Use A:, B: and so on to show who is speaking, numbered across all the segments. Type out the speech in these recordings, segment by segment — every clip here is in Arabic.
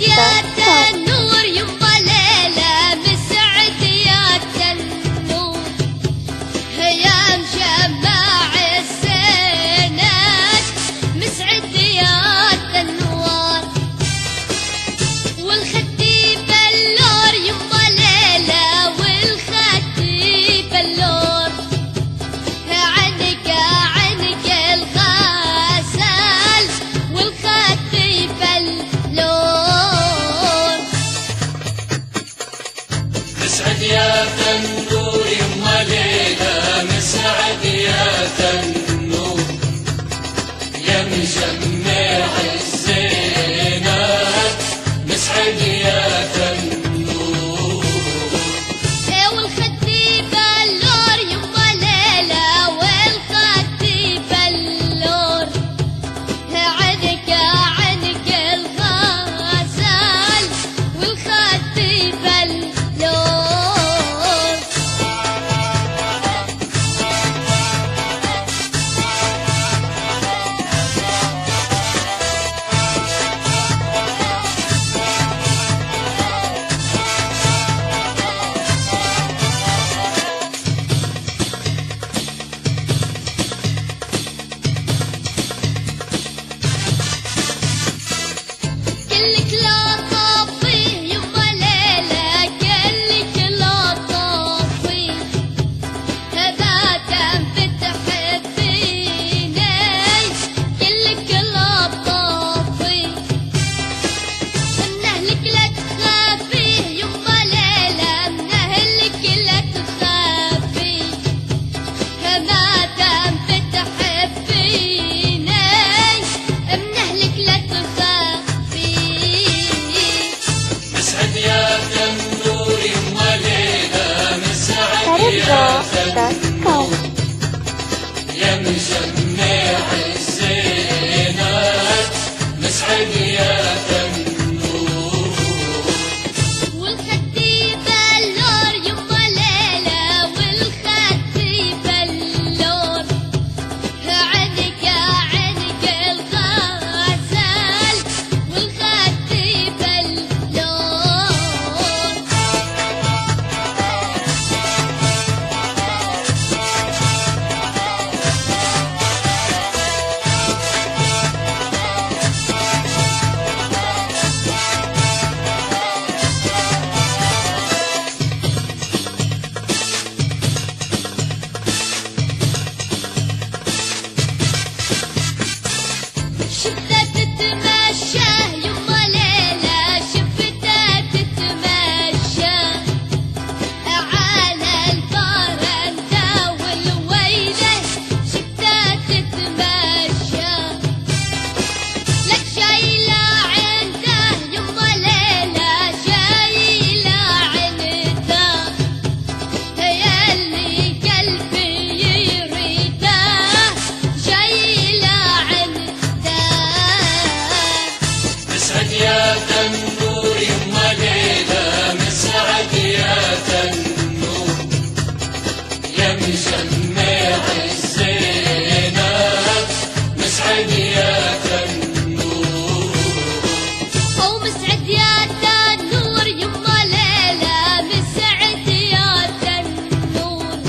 A: النور يما ليلة مسعد يا النور يا مجمع الزينات مسعد يا النور والختي بلور يما ليلة والختي بلور عنق الغزال والختي بلور
B: مسعد يا النور يما ليلة مسعد يا النور يا مجمع الزينات مسعد يا النور
A: والختي بلور يما ليلة والختي بلور عنق الغزال والختي بلور كلك لا طافي يما ليلة كلك لا طافي هذا بتحبيني كلك لا طافي من أهلك لا تخافي يما ليلة من أهلك لا تخافي هذا بتحبيني من أهلك لا تخافي
B: مسعد يا النور يما ليلة مسعد يا النور يا مجمع الزينات مسعد يا النور
A: والختي بلور يما ليلة والختي بلور عنق الغزال والختي بلور شفتها تتمشى يما ليلة شفتها تتمشى على البرندة والويلة شفتها تتمشى لك شايلة عنده يما ليلة شايلة عنده يا اللي قلبي يريده شايلة عنده
B: مسعد يا النور يما ليلة مسعد يا النور يا مجمع الزينات مسعد يا النور
A: أو مسعد يا النور يما ليلة مسعد يا النور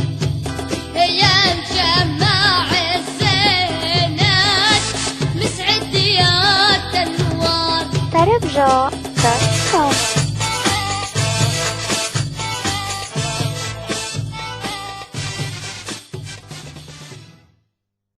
A: يا مجمع الزينات مسعد يا النور
C: tarabja.com